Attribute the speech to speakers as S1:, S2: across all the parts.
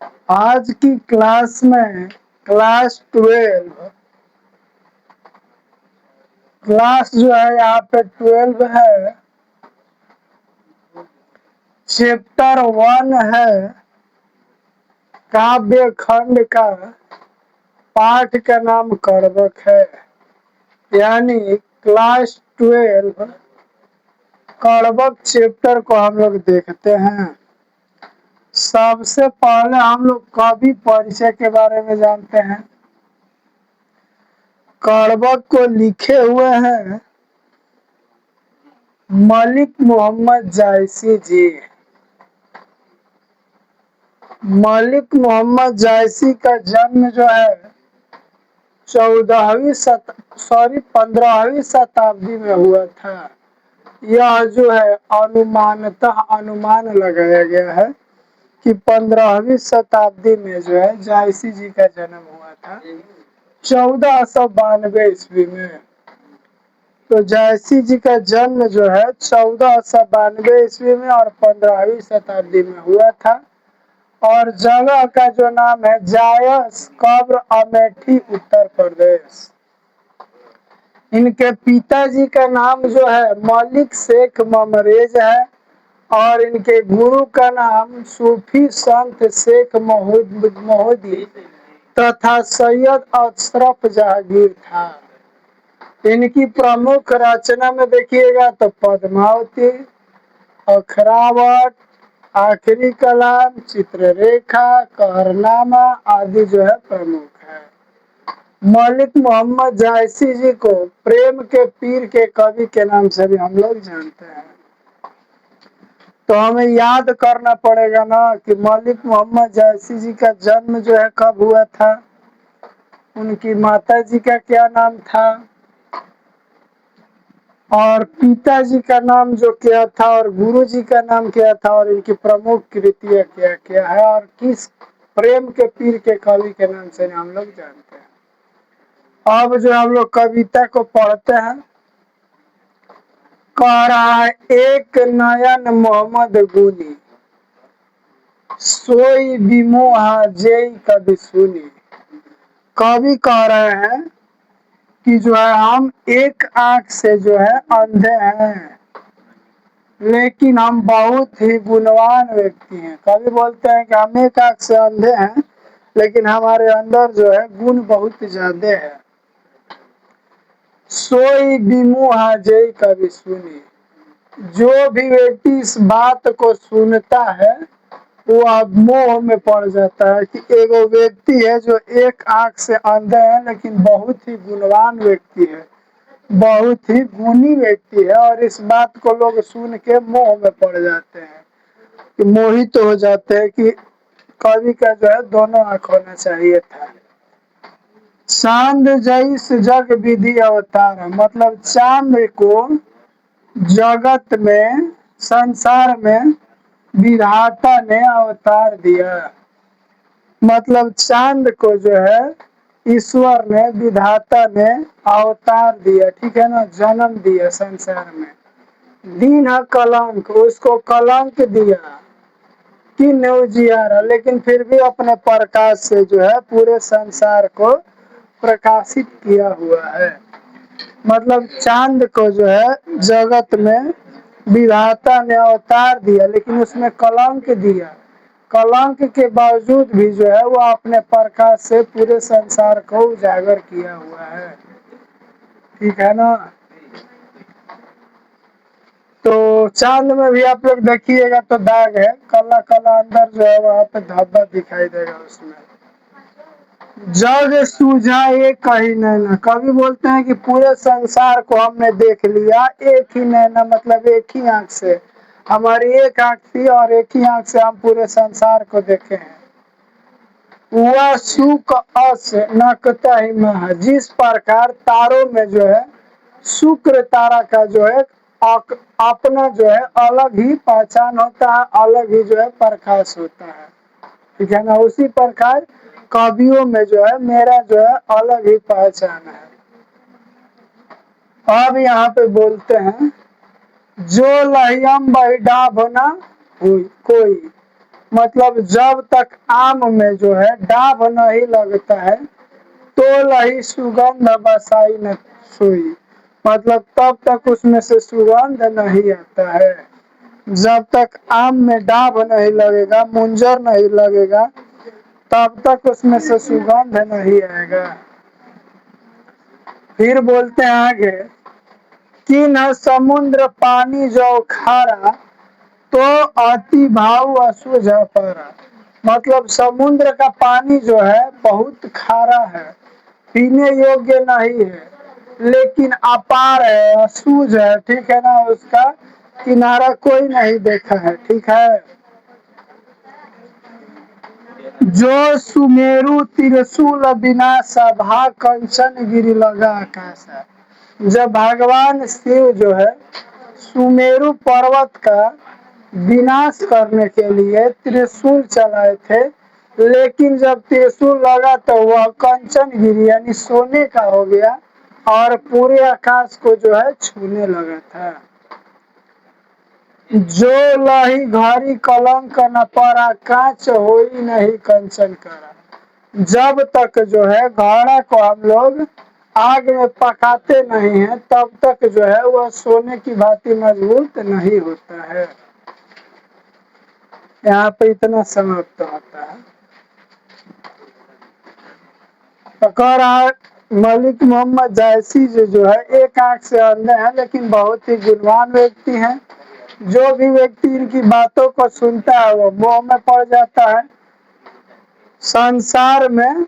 S1: आज की क्लास में क्लास 12 क्लास जो है यहाँ पे 12 है। चैप्टर 1 है काव्य खंड का। पाठ का नाम करवक है, यानी क्लास 12 करवक चैप्टर को हम लोग देखते हैं। सबसे पहले हम लोग कवि परिचय के बारे में जानते हैं। करवक को लिखे हुए हैं मलिक मोहम्मद जायसी जी। मलिक मोहम्मद जायसी का जन्म जो है 15वीं शताब्दी में हुआ था। यह जो है अनुमानतः अनुमान लगाया गया है कि 15वीं शताब्दी में जो है जायसी जी का जन्म हुआ था 1492 ईस्वी में। तो जायसी जी का जन्म जो है 1492 ईस्वी में और 15वीं शताब्दी में हुआ था। और जगह का जो नाम है जायस कब्र अमेठी उत्तर प्रदेश। इनके पिताजी का नाम जो है मलिक शेख ममरेज है और इनके गुरु का नाम सूफी संत शेख मोहदी तथा सैयद अशरफ जहांगीर था। इनकी प्रमुख रचना में देखिएगा तो पद्मावती, अखरावट, आखिरी कलाम, चित्ररेखा, कहरनामा आदि जो है प्रमुख है। मलिक मोहम्मद जायसी जी को प्रेम के पीर के कवि के नाम से भी हम लोग जानते हैं। तो हमें याद करना पड़ेगा ना कि मलिक मोहम्मद जायसी जी का जन्म जो है कब हुआ था, उनकी माता जी का क्या नाम था और पिताजी का नाम जो क्या था और गुरु जी का नाम क्या था और इनकी प्रमुख कृतियां क्या क्या है और किस प्रेम के पीर के कवि के नाम से हम लोग जानते हैं। अब जो हम लोग कविता को पढ़ते हैं, कह रहा है एक नयन मोहम्मद गुनी सोई बिमोहा जय कवि सुनी। कवि कह रहे हैं कि जो है हम एक आंख से जो है अंधे हैं लेकिन हम बहुत ही गुणवान व्यक्ति हैं। कवि बोलते हैं कि हम एक आंख से अंधे हैं लेकिन हमारे अंदर जो है गुण बहुत ज्यादा है। सोई बिमुहा जय कवि सुनी। जो भी व्यक्ति इस बात को सुनता है वो अब मोह में पड़ जाता है कि एगो व्यक्ति है जो एक आंख से अंधे है लेकिन बहुत ही गुणवान व्यक्ति है, बहुत ही गुणी व्यक्ति है। और इस बात को लोग सुन के मोह में पड़ जाते हैं कि मोहित तो हो जाते हैं कि कवि का जो है दोनों आंख होना चाहिए था। चांद जैस जग विधि अवतार, मतलब चांद को जगत में संसार में विधाता ने अवतार दिया। मतलब चांद को जो है ईश्वर ने विधाता ने अवतार दिया, ठीक है ना, जन्म दिया संसार में। दीन है कलंक, उसको कलंक दिया कि नवजियारा, लेकिन फिर भी अपने प्रकाश से जो है पूरे संसार को प्रकाशित किया हुआ है। मतलब चांद को जो है जगत में विधाता ने अवतार दिया लेकिन उसमें कलंक दिया। कलंक के बावजूद भी जो है वो अपने प्रकाश से पूरे संसार को उजागर किया हुआ है, ठीक है ना। तो चांद में भी आप लोग देखिएगा तो दाग है, काला काला अंदर जो है वहां पे धब्बा दिखाई देगा उसमें। जग सूझा एक कहीं नैना, कवि बोलते हैं कि पूरे संसार को हमने देख लिया एक ही नैना, मतलब एक ही आंख से। हमारी एक आंख थी और एक ही आंख से हम पूरे संसार को देखे हैं। वह सुख अस नकता ही महा, जिस प्रकार तारों में जो है शुक्र तारा का जो है अपना जो है अलग ही पहचान होता है, अलग ही जो है प्रकाश होता है, ठीक है ना। उसी प्रकार कवियों में जो है मेरा जो है अलग ही पहचान है। अब यहाँ पे बोलते हैं जो लहियम बहिडाभना हुई कोई, मतलब जब तक आम में जो है डाभ नहीं लगता है तो लही सुगंध बसाई न सोई, मतलब तब तक उसमें से सुगंध नहीं आता है। जब तक आम में डाभ नहीं लगेगा, मुंजर नहीं लगेगा, तब तक उसमें से सुगंध नहीं आएगा। फिर बोलते हैं आगे कि न समुद्र पानी जो खारा तो अति भाव असुझ पारा, मतलब समुद्र का पानी जो है बहुत खारा है, पीने योग्य नहीं है, लेकिन अपार है, असूझ है, ठीक है ना, उसका किनारा कोई नहीं देखा है, ठीक है। जो सुमेरु त्रिशूल विनाशा भा कंचन गिरी लगा आकाशा, जब भगवान शिव जो है सुमेरु पर्वत का विनाश करने के लिए त्रिशूल चलाए थे, लेकिन जब त्रिशूल लगा तो वह कंचन गिरी यानी सोने का हो गया और पूरे आकाश को जो है छूने लगा था। जो लही घड़ी कलंक न पड़ा कांच होई नहीं कंचन करा, जब तक जो है घड़ा को हम लोग आग में पकाते नहीं हैं तब तक जो है वह सोने की भांति मजबूत नहीं होता है। यहाँ पे इतना समाप्त होता है। तो कह रहा है मलिक मोहम्मद जायसी जो है एक आंख से अंधे हैं लेकिन बहुत ही गुणवान व्यक्ति हैं। जो भी व्यक्ति इनकी बातों को सुनता है वो मोह में पड़ जाता है। संसार में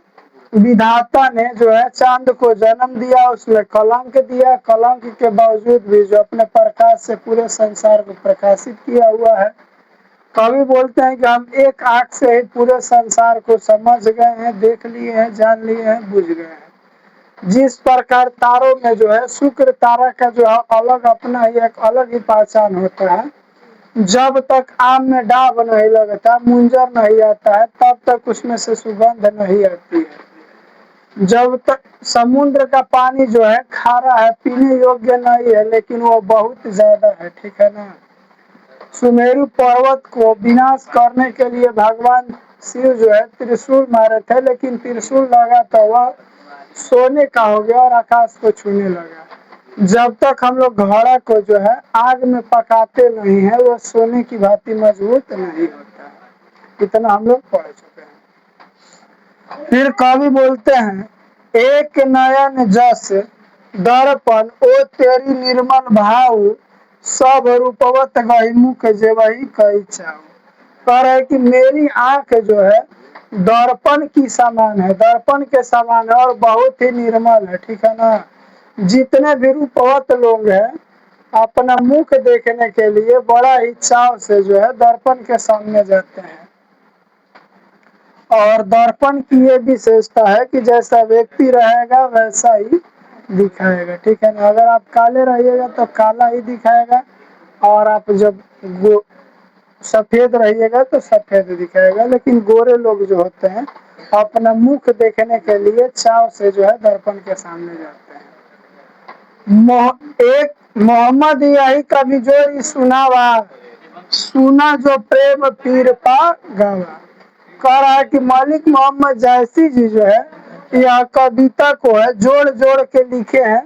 S1: विधाता ने जो है चांद को जन्म दिया, उसमें कलंक दिया, कलंक के बावजूद भी जो अपने प्रकाश से पूरे संसार को प्रकाशित किया हुआ है। कवि बोलते हैं कि हम एक आंख से ही पूरे संसार को समझ गए हैं, देख लिए हैं, जान लिए हैं, बुझ गए हैं। जिस प्रकार तारों में जो है शुक्र तारा का जो है अलग अपना ही एक अलग ही पहचान होता है, जब तक आम में डाभ नहीं लगता, मुंजर नहीं आता है, तब तक उसमें से सुगंध नहीं आती है। जब तक समुद्र का पानी जो है खारा है, पीने योग्य नहीं है, लेकिन वो बहुत ज्यादा है, ठीक है ना। सुमेरु पर्वत को विनाश करने के लिए भगवान शिव जो है त्रिशूल मारे थे, लेकिन त्रिशूल लगा तो वह सोने का हो गया और आकाश को छूने लगा। जब तक हम लोग घड़ा को जो है आग में पकाते नहीं है वह सोने की भांति मजबूत नहीं होता है। इतना हम लोग पढ़ चुके हैं। फिर कवि बोलते हैं एक नयन जस दर्पण ओ तेरी निर्मल भाव, सब रूपवत गही मुख जेवही कही चाव। कह रहे कि मेरी आंख जो है दर्पण की समान है, दर्पण के समान है और बहुत ही निर्मल है, ठीक है ना। जितने भी रूपवत लोग हैं अपना मुख देखने के लिए बड़ा ही चाव से जो है दर्पण के सामने जाते हैं। और दर्पण की ये विशेषता है कि जैसा व्यक्ति रहेगा वैसा ही दिखाएगा, ठीक है ना। अगर आप काले रहिएगा तो काला ही दिखाएगा और आप जब सफेद रहिएगा तो सफेद दिखाएगा। लेकिन गोरे लोग जो होते हैं अपना मुख देखने के लिए चाव से जो है दर्पण के सामने जाते हैं। एक मोहम्मद यही कभी जोरी सुनावा, सुना जो प्रेम पीर पा गावा। कह रहा है कि मलिक मोहम्मद जायसी जी जो है यह कविता को है जोड़ जोड़ के लिखे हैं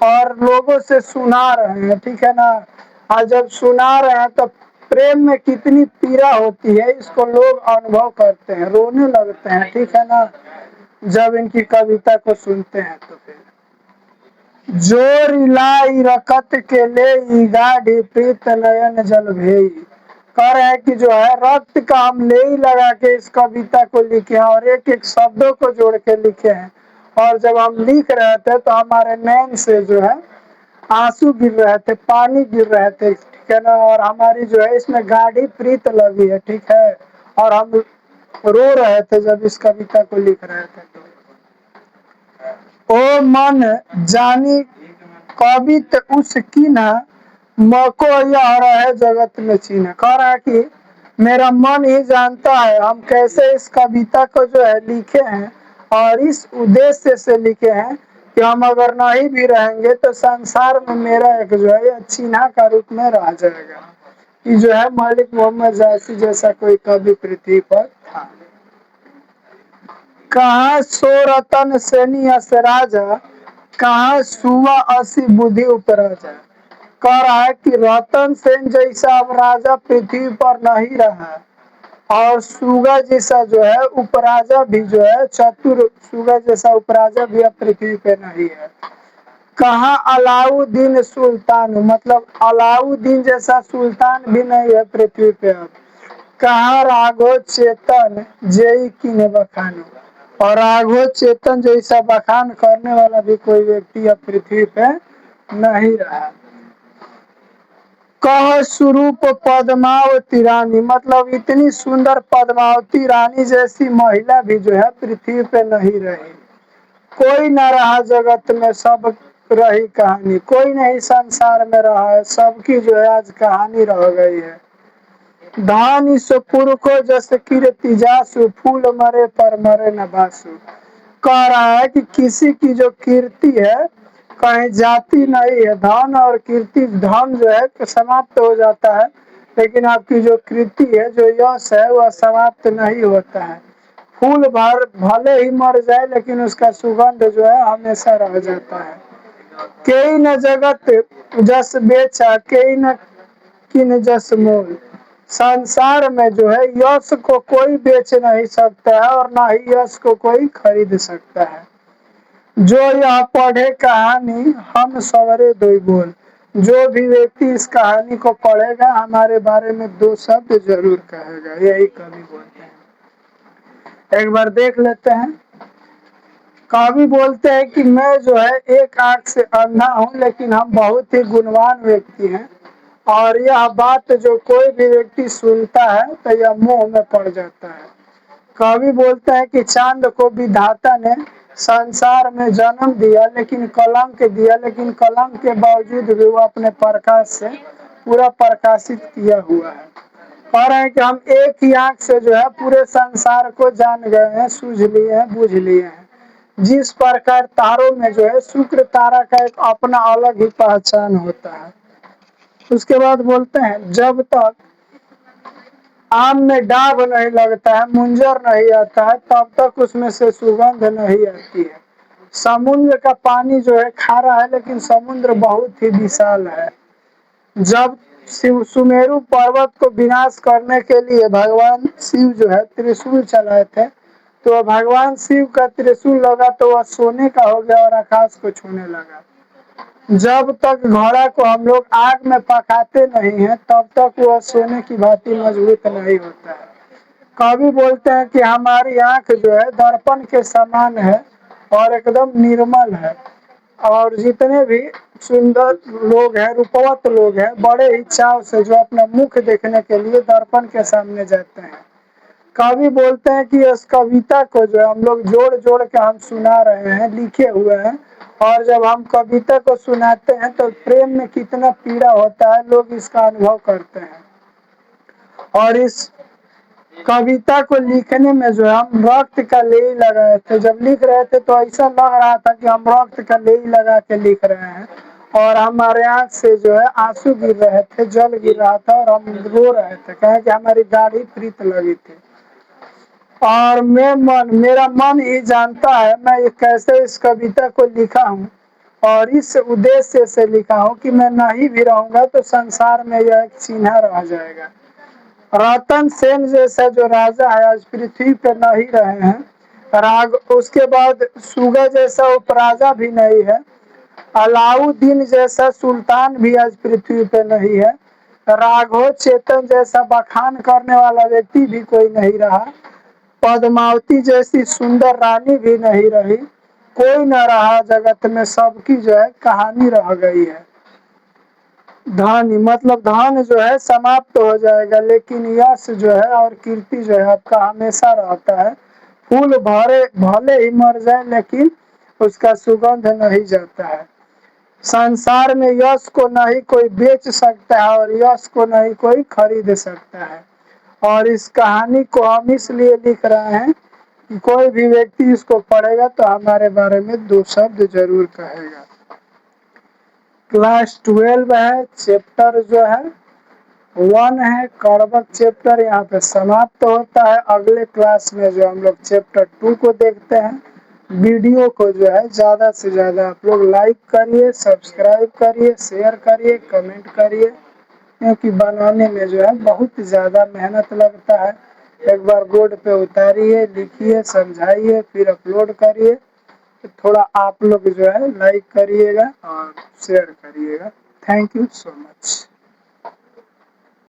S1: और लोगों से सुना रहे हैं, ठीक है ना। और जब सुना रहे हैं तो प्रेम में कितनी पीड़ा होती है इसको लोग अनुभव करते हैं, रोने लगते हैं, ठीक है ना, जब इनकी कविता को सुनते हैं। तो फिर जोर लाई रकत के ले गाढ़ी प्रीत नयन जल भेई। कह रहे हैं कि जो है रक्त का हम ले ही लगा के इस कविता को लिखे हैं और एक एक शब्दों को जोड़ के लिखे हैं। और जब हम लिख रहे थे तो हमारे नैन से जो है आंसू गिर रहे थे, पानी गिर रहे थे, ठीक है ना। और हमारी जो है इसमें गाढ़ी प्रीत लगी है, ठीक है। और हम रो रहे थे जब इस कविता को लिख रहे थे। ओ मन जानी कवित उस कीना, मको यह रहे जगत में चीना। कह रहा है कि मेरा मन ही जानता है हम कैसे इस कविता को जो है लिखे हैं और इस उद्देश्य से लिखे हैं कि हम अगर नहीं भी रहेंगे तो संसार में मेरा एक जो है चिन्हा का रूप में रह जाएगा। कि जो है मलिक मोहम्मद जायसी जैसा कोई कवि पृथ्वी पर था। कहाँ सो रतन सेनी अस राजा, कहाँ सुआ असी बुद्धि उपराजा। कह रहा है कि रतन सेन जैसा अब राजा पृथ्वी पर नहीं रहा, और सुगा जैसा जो है उपराजा भी जो है चतुर सुगा जैसा उपराजा भी अब पृथ्वी पे नहीं है। कहाँ अलाउद्दीन सुल्तान, मतलब अलाउद्दीन जैसा सुल्तान भी नहीं है पृथ्वी पे अब। कहाँ राघव चेतन जय की ने बखानो, और राघव चेतन जैसा बखान करने वाला भी कोई व्यक्ति अब पृथ्वी पे नहीं रहा। कह स्वरूप पद्मावती रानी, मतलब इतनी सुंदर पद्मावती रानी जैसी महिला भी जो है पृथ्वी पे नहीं रही। कोई न रहा जगत में सब रही कहानी, कोई नहीं संसार में रहा है, सबकी जो है आज कहानी रह गई है। धान इस पुरखो जस कीर्ति जासु, फूल मरे पर मरे न बासु। कह रहा है कि किसी की जो कीर्ति है कहीं जाती नहीं है। धन और कीर्ति, धन जो है समाप्त हो जाता है, लेकिन आपकी जो कीर्ति है, जो यश है, वह समाप्त नहीं होता है। फूल भर भले ही मर जाए लेकिन उसका सुगंध जो है हमेशा रह जाता है। कई न जगत जस बेचा, कई न किन जस मोल। संसार में जो है यश को कोई बेच नहीं सकता है और ना ही यश को कोई खरीद सकता है। जो यह पढ़े कहानी हम सवरे दो बोल, जो भी व्यक्ति इस कहानी को पढ़ेगा हमारे बारे में दो शब्द जरूर कहेगा, यही कवि बोलते हैं। एक बार देख लेते हैं। कवि बोलते हैं कि मैं जो है एक आंख से अंधा हूँ, लेकिन हम बहुत ही गुणवान व्यक्ति हैं, और यह बात जो कोई भी व्यक्ति सुनता है तो यह मोह में पड़ जाता है। कवि बोलते हैं कि चांद को विधाता ने संसार में जन्म दिया, लेकिन कलंक दिया, लेकिन कलंक के बावजूद भी वो अपने प्रकाश से पूरा प्रकाशित किया हुआ है। कह रहे हैं कि हम एक ही आंख से जो है पूरे संसार को जान गए हैं, सूझ लिए हैं, बुझ लिए हैं। जिस प्रकार तारों में जो है शुक्र तारा का एक अपना अलग ही पहचान होता है। उसके बाद बोलते हैं जब तक आम में डाब नहीं लगता है, मुंजर नहीं आता है, तब तक उसमें से सुगंध नहीं आती है। समुद्र का पानी जो है खारा है, लेकिन समुद्र बहुत ही विशाल है। जब शिव सुमेरु पर्वत को विनाश करने के लिए भगवान शिव जो है त्रिशूल चलाए थे, तो भगवान शिव का त्रिशूल लगा तो वह सोने का हो गया और आकाश को छूने लगा। जब तक घोड़ा को हम लोग आग में पकाते नहीं हैं, तब तक वह सोने की भांति मजबूत नहीं होता है। कवि बोलते हैं कि हमारी आंख जो है दर्पण के समान है और एकदम निर्मल है, और जितने भी सुंदर लोग हैं, रूपवत लोग हैं, बड़े ही चाव से जो अपना मुख देखने के लिए दर्पण के सामने जाते हैं। कवि बोलते हैं कि इस कविता को जो हम लोग जोड़ जोड़ के हम सुना रहे हैं, लिखे हुए हैं, और जब हम कविता को सुनाते हैं तो प्रेम में कितना पीड़ा होता है लोग इसका अनुभव करते हैं। और इस कविता को लिखने में जो हम रक्त का लेई लगाए थे, जब लिख रहे थे तो ऐसा लग रहा था कि हम रक्त का लेई लगा के लिख रहे हैं, और हमारे आंख से जो है आंसू गिर रहे थे, जल गिर रहा था, और हम रो रहे थे, कहे कि हमारी दाढ़ी प्रीत लगी थी। और मेरा मन ही जानता है मैं कैसे इस कविता को लिखा हूँ, और इस उद्देश्य से लिखा हूँ कि मैं नहीं भी रहूंगा तो संसार में यह एक चिन्ह रह जाएगा। रतन सेन जैसा जो राजा है आज पृथ्वी पे नहीं रहे हैं। राग उसके बाद सुगा जैसा उपराजा भी नहीं है। अलाउद्दीन जैसा सुल्तान भी आज पृथ्वी पे नहीं है। राघव चेतन जैसा बखान करने वाला व्यक्ति भी कोई नहीं रहा। पद्मावती जैसी सुंदर रानी भी नहीं रही। कोई न रहा जगत में, सबकी जो है कहानी रह गई है। धन मतलब धन जो है समाप्त हो जाएगा, लेकिन यश जो है और कीर्ति जो है आपका हमेशा रहता है। फूल भरे भले ही मर जाए लेकिन उसका सुगंध नहीं जाता है। संसार में यश को नहीं कोई बेच सकता है और यश को नहीं कोई खरीद सकता है। और इस कहानी को हम इसलिए लिख रहे हैं कि कोई भी व्यक्ति इसको पढ़ेगा तो हमारे बारे में दो शब्द जरूर कहेगा। क्लास 12 है, चैप्टर जो है 1 है कर्वक चैप्टर यहाँ पे समाप्त होता है। अगले क्लास में जो हम लोग चैप्टर 2 को देखते हैं। वीडियो को जो है ज़्यादा से ज़्यादा आप लोग लाइक करिए, सब्सक्राइब करिए, शेयर करिए, कमेंट करिए, क्योंकि बनाने में जो है बहुत ज़्यादा मेहनत लगता है। एक बार बोर्ड पे उतारिए, लिखिए, समझाइए, फिर अपलोड करिए। तो थोड़ा आप लोग जो है लाइक करिएगा और शेयर करिएगा। Thank you so much.